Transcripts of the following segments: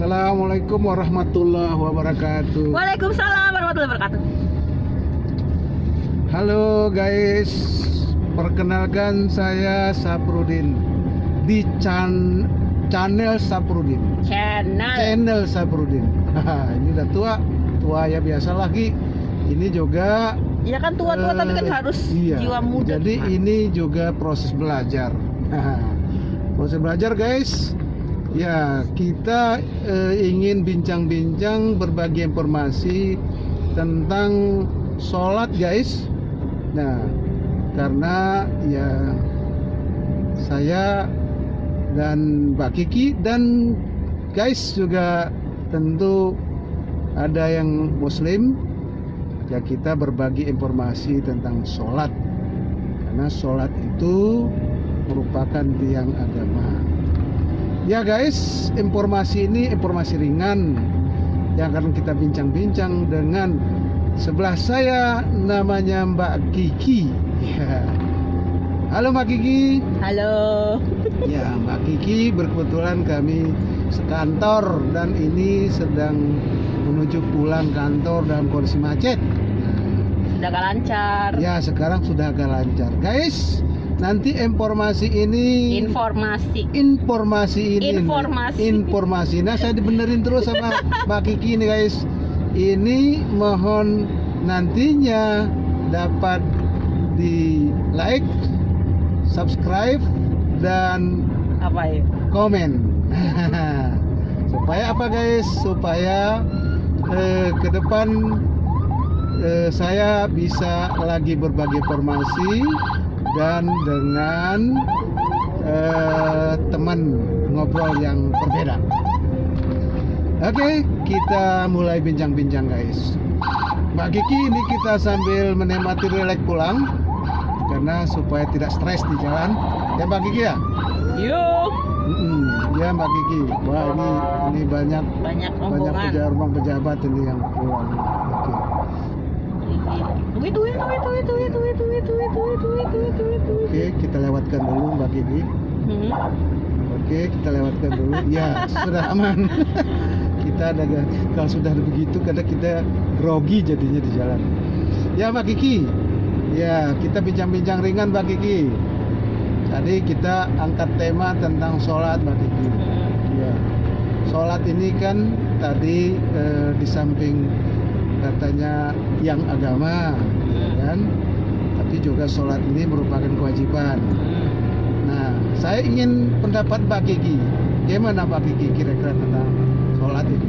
Assalamualaikum warahmatullahi wabarakatuh. Waalaikumsalam warahmatullahi wabarakatuh. Halo guys, perkenalkan saya Saprudin di channel Saprudin. Channel Saprudin. Ini udah tua ya, biasa lagi. Ini juga Ya kan tua-tua tapi kan harus jiwa muda. Jadi ini juga proses belajar. Proses belajar guys. Ya, kita ingin bincang-bincang berbagi informasi tentang sholat guys. Nah, karena ya saya dan Mbak Kiki dan guys juga tentu ada yang muslim, ya kita berbagi informasi tentang sholat, karena sholat itu merupakan tiang agama. Ya guys, informasi ini informasi ringan yang akan kita bincang-bincang dengan sebelah saya, namanya Mbak Kiki. Ya. Halo Mbak Kiki. Halo. Ya, Mbak Kiki berkebetulan kami sekantor dan ini sedang menuju pulang kantor dalam kondisi macet. Sudah agak lancar. Ya, sekarang sudah agak lancar. Guys, nanti informasi ini informasi. Nah, saya dibenerin terus sama Mbak Kiki nih guys. Ini mohon nantinya dapat di like, subscribe dan komen. Supaya apa guys? Supaya ke depan saya bisa lagi berbagi informasi dan dengan teman ngobrol yang berbeda. Oke, kita mulai bincang-bincang guys. Mbak Kiki, ini kita sambil menikmati relax pulang karena supaya tidak stres di jalan. Ya Mbak Kiki ya? Yuk. Ya Mbak Kiki. Wah, ini banyak pejabat ini yang pulang. Oke. Oke, kita lewatkan dulu Mbak Kiki. Oke, kita lewatkan dulu. Ya, sudah aman. Kita ada, kalau sudah begitu kadang kita grogi jadinya di jalan. Ya Mbak Kiki. Ya, kita bincang-bincang ringan Mbak Kiki. Tadi kita angkat tema tentang sholat Mbak Kiki. Ya, sholat ini kan tadi di samping katanya yang agama, kan? Tapi juga sholat ini merupakan kewajiban. Nah, saya ingin pendapat Mbak Kiki. Gimana Mbak Kiki kira-kira tentang sholat ini?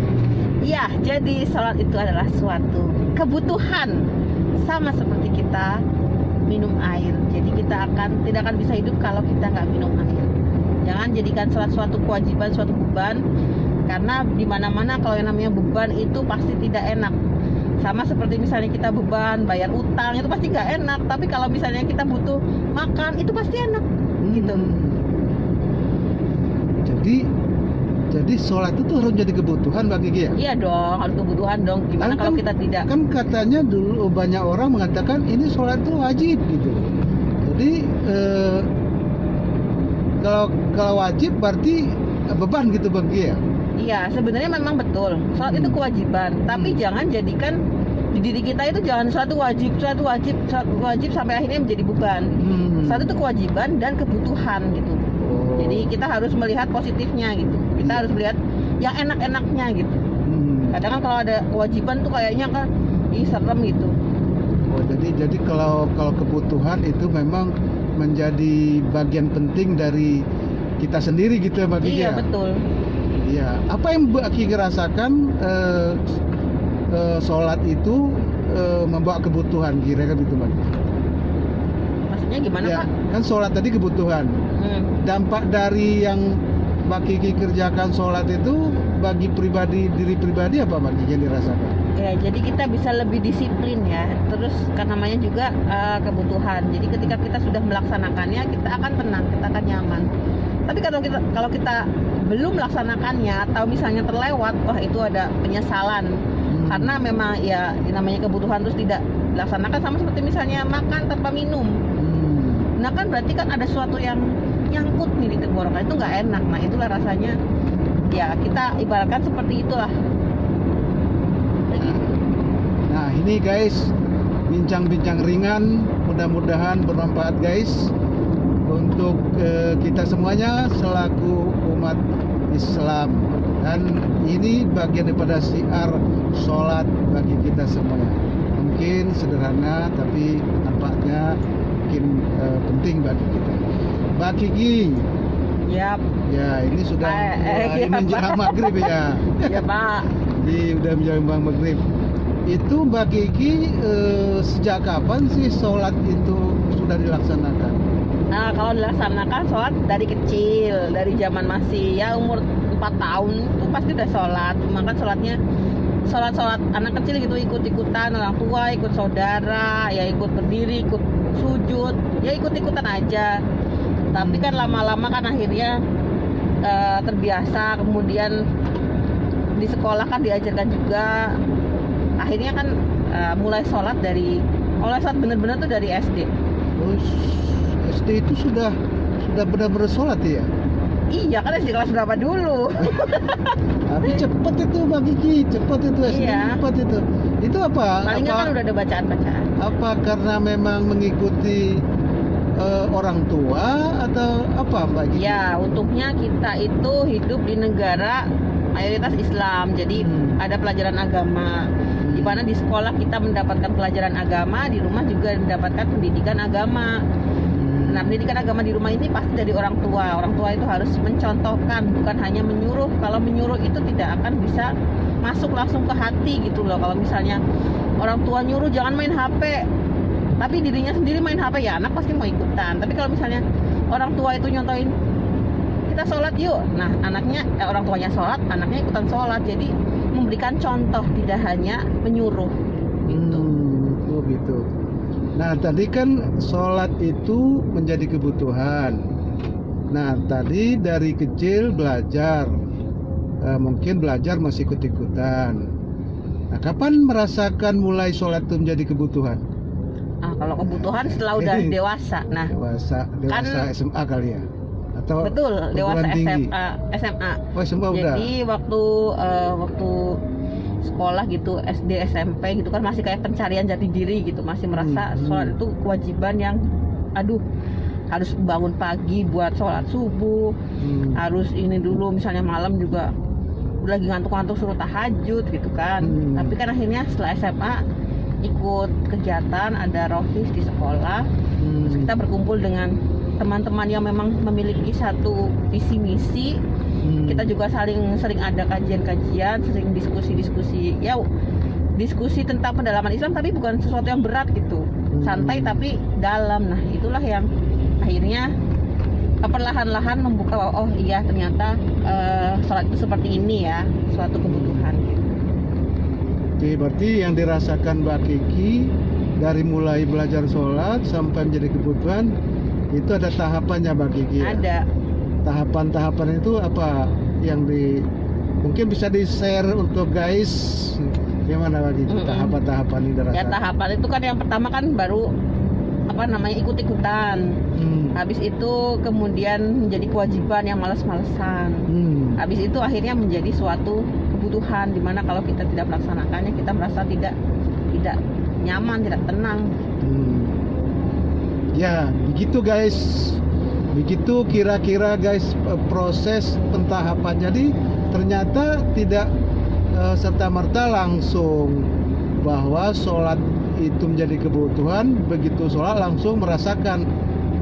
Iya, jadi sholat itu adalah suatu kebutuhan, sama seperti kita minum air. Jadi kita tidak akan bisa hidup kalau kita nggak minum air. Jangan jadikan sholat suatu kewajiban, suatu beban, karena di mana-mana kalau yang namanya beban itu pasti tidak enak. Sama seperti misalnya kita beban bayar utang, itu pasti nggak enak. Tapi kalau misalnya kita butuh makan, itu pasti enak. Gitu. Jadi sholat itu harus jadi kebutuhan Mbak Kiki ya? Iya dong, harus kebutuhan dong. Gimana kalau kita tidak? Kan katanya dulu banyak orang mengatakan ini sholat itu wajib gitu. Jadi kalau wajib berarti beban gitu Mbak Kiki ya? Iya, sebenarnya memang betul. Sholat itu kewajiban, tapi jangan jadikan di diri kita itu jangan suatu wajib sampai akhirnya menjadi beban. Sholat itu kewajiban dan kebutuhan gitu. Jadi kita harus melihat positifnya gitu. Kita harus melihat yang enak-enaknya gitu. Kadang kan kalau ada kewajiban tuh kayaknya kan serem gitu. Oh, jadi kalau kebutuhan itu memang menjadi bagian penting dari kita sendiri gitu ya Mbak Kiki. Iya, betul. Iya, apa yang Mbak Kiki rasakan sholat itu membawa kebutuhan kira-kira gitu Mbak? Maksudnya gimana ya, Pak? Kan sholat tadi kebutuhan. Dampak dari yang Mbak Kiki kerjakan sholat itu bagi diri pribadi apa Mbak Kiki yang dirasakan? Ya, jadi kita bisa lebih disiplin ya. Terus kan namanya juga kebutuhan. Jadi ketika kita sudah melaksanakannya, kita akan tenang, kita akan nyaman. Tapi kalau kita belum melaksanakannya atau misalnya terlewat, wah itu ada penyesalan. Karena memang ya namanya kebutuhan terus tidak dilaksanakan, sama seperti misalnya makan tanpa minum. Nah kan berarti kan ada sesuatu yang nyangkut nih di tenggorokan, itu nggak enak. Nah itulah rasanya ya kita ibaratkan seperti itulah. Begitu. Nah ini guys, bincang-bincang ringan, mudah-mudahan bermanfaat guys untuk kita semuanya selaku umat Islam, dan ini bagian daripada syiar sholat bagi kita semuanya. Mungkin sederhana tapi nampaknya mungkin penting bagi kita. Mbak Kiki, Yap. ya ini sudah iya, menjelang Pak. maghrib ya. Ya Pak. Udah menjelang maghrib. Itu Mbak Kiki sejak kapan sih sholat itu sudah dilaksanakan? Nah, kalau dilaksanakan sholat dari kecil, dari zaman masih ya umur 4 tahun itu pasti udah sholat. Cuma kan sholatnya sholat anak kecil gitu, ikut-ikutan orang tua, ikut saudara, ya ikut berdiri, ikut sujud, ya ikut-ikutan aja. Tapi kan lama-lama kan akhirnya terbiasa, kemudian di sekolah kan diajarkan juga. Akhirnya kan mulai sholat bener-bener tuh dari SD. Oh, SD itu sudah benar-benar sholat ya? Iya kan SD kelas berapa dulu? Tapi cepet itu Mbak Kiki, cepet itu SD, Iya. cepet itu. Itu apa? Palingnya kan udah ada bacaan-bacaan. Apa karena memang mengikuti orang tua atau apa Mbak Kiki? Ya, untungnya kita itu hidup di negara mayoritas Islam, jadi ada pelajaran agama. Di mana di sekolah kita mendapatkan pelajaran agama, di rumah juga mendapatkan pendidikan agama. Nah, pendidikan agama di rumah ini pasti dari orang tua. Orang tua itu harus mencontohkan, bukan hanya menyuruh. Kalau menyuruh itu tidak akan bisa masuk langsung ke hati gitu loh. Kalau misalnya orang tua nyuruh jangan main HP, tapi dirinya sendiri main HP, ya anak pasti mau ikutan. Tapi kalau misalnya orang tua itu nyontohin, kita sholat yuk, nah anaknya orang tuanya sholat, anaknya ikutan sholat. Jadi memberikan contoh, tidak hanya menyuruh gitu. Oh gitu. Nah tadi kan sholat itu menjadi kebutuhan. Nah tadi dari kecil belajar, mungkin belajar masih ikut-ikutan. Nah kapan merasakan mulai sholat itu menjadi kebutuhan? Nah, kalau kebutuhan setelah udah dewasa. Nah, Dewasa Kan- SMA kali ya? Atau betul, dewasa perguruan tinggi? SMA. Oh SMA udah. Jadi waktu sekolah gitu, SD, SMP gitu kan masih kayak pencarian jati diri gitu, masih merasa sholat itu kewajiban yang harus bangun pagi buat sholat subuh, harus ini dulu, misalnya malam juga lagi ngantuk-ngantuk suruh tahajud gitu kan. Tapi kan akhirnya setelah SMA ikut kegiatan, ada rohis di sekolah, terus kita berkumpul dengan teman-teman yang memang memiliki satu visi misi. Kita juga sering ada kajian-kajian, sering diskusi-diskusi, ya diskusi tentang pendalaman Islam, tapi bukan sesuatu yang berat gitu, santai tapi dalam. Nah itulah yang akhirnya perlahan-lahan membuka bahwa oh iya ternyata sholat itu seperti ini ya, suatu kebutuhan gitu. Oke, berarti yang dirasakan Mbak Kiki dari mulai belajar sholat sampai menjadi kebutuhan itu ada tahapannya Mbak Kiki ya? Ada. Tahapan-tahapan itu apa yang mungkin bisa di-share untuk guys, gimana Mbak Kiki tahapan-tahapan yang dirasakan? Ya tahapan itu kan yang pertama kan baru ikut-ikutan. Habis itu kemudian menjadi kewajiban yang males-malesan. Habis itu akhirnya menjadi suatu kebutuhan, dimana kalau kita tidak melaksanakannya kita merasa tidak nyaman, tidak tenang. Ya begitu guys, begitu kira-kira guys proses pentahapan. Jadi ternyata tidak serta-merta langsung bahwa sholat itu menjadi kebutuhan, begitu sholat langsung merasakan.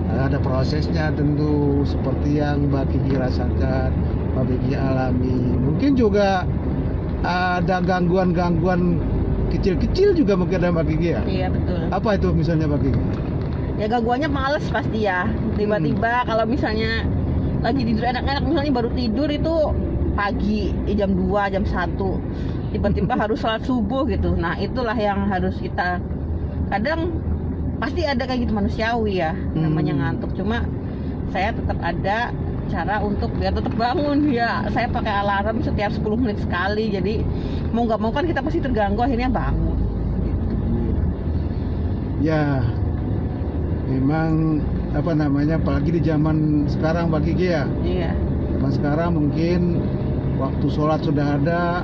Ada prosesnya tentu, seperti yang Mbak Kiki rasakan, Mbak Kiki alami. Mungkin juga ada gangguan-gangguan kecil-kecil juga mungkin ada Mbak Kiki ya? Iya betul. Apa itu misalnya Mbak Kiki? Ya gangguannya males pasti ya. Tiba-tiba kalau misalnya lagi tidur enak-enak, misalnya baru tidur itu pagi jam 2, jam 1, tiba-tiba harus sholat subuh gitu. Nah itulah yang harus kita, kadang pasti ada kayak gitu, manusiawi ya, namanya ngantuk. Cuma saya tetap ada cara untuk biar tetap bangun ya. Saya pakai alarm setiap 10 menit sekali. Jadi mau nggak mau kan kita pasti terganggu, akhirnya bangun gitu. Ya memang apa namanya, apalagi di zaman sekarang Mbak Kiki ya. Iya. Zaman sekarang mungkin waktu sholat sudah ada,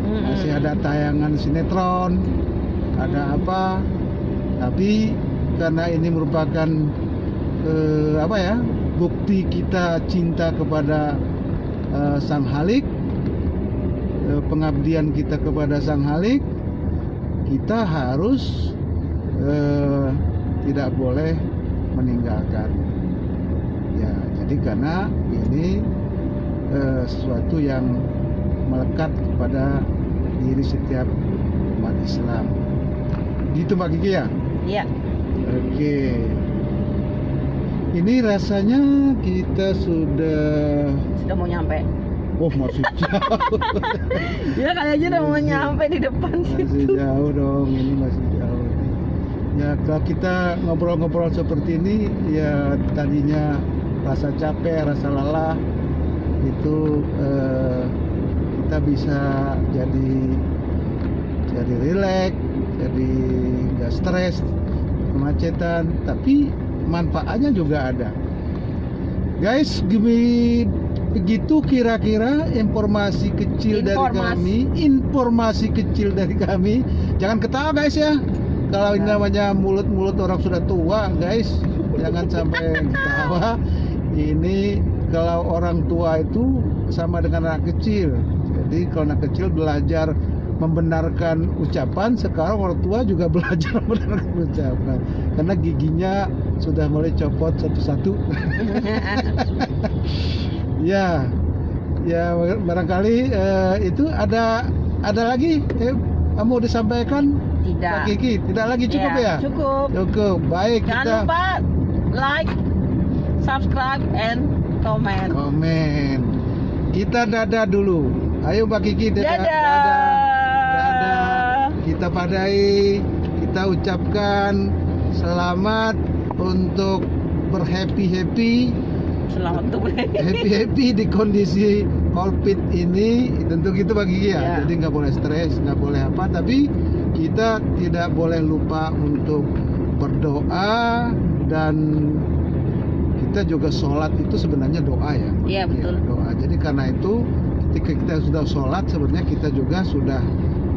masih ada tayangan sinetron, ada apa, tapi karena ini merupakan bukti kita cinta kepada Sang Khalik, pengabdian kita kepada Sang Khalik, kita harus tidak boleh meninggalkan. Ya, jadi karena ini sesuatu yang melekat kepada diri setiap umat Islam. Gitu Mbak Kiki ya? Iya. Oke. Ini rasanya kita sudah mau nyampe. Oh, masih jauh. Ya kayaknya udah mau nyampe di depan Masih situ. jauh dong, ini masih jauh. Ya kalau kita ngobrol-ngobrol seperti ini, ya tadinya rasa capek, rasa lelah itu kita bisa jadi rileks, jadi nggak stres kemacetan, tapi manfaatnya juga ada. Guys, begitu kira-kira informasi kecil dari kami. Jangan ketawa guys ya. Kalau ini namanya mulut-mulut orang sudah tua guys, jangan sampai ketawa. Ini kalau orang tua itu sama dengan anak kecil. Jadi kalau anak kecil belajar membenarkan ucapan, sekarang orang tua juga belajar membenarkan ucapan, karena giginya sudah mulai copot satu-satu. Ya barangkali itu ada lagi mau disampaikan? Tidak. Pak Kiki, tidak lagi cukup ya? Cukup. Baik, Jangan lupa like, subscribe, and comment. Kita dadah dulu. Ayo Mbak Kiki, dadah. Kita padai, kita ucapkan selamat untuk berhappy-happy. Selamat untuk Happy di kondisi COVID ini, tentu gitu bagi ya. Jadi nggak boleh stres, nggak boleh apa, tapi kita tidak boleh lupa untuk berdoa, dan kita juga sholat itu sebenarnya doa ya. Iya betul. Doa. Jadi karena itu ketika kita sudah sholat, sebenarnya kita juga sudah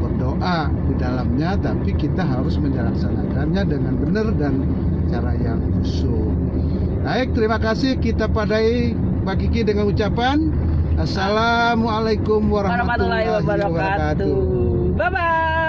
berdoa di dalamnya, tapi kita harus menjalankannya dengan benar dan cara yang khusyuk. Baik, terima kasih. Kita padai Mbak Kiki dengan ucapan Assalamualaikum warahmatullahi wabarakatuh. Bye bye.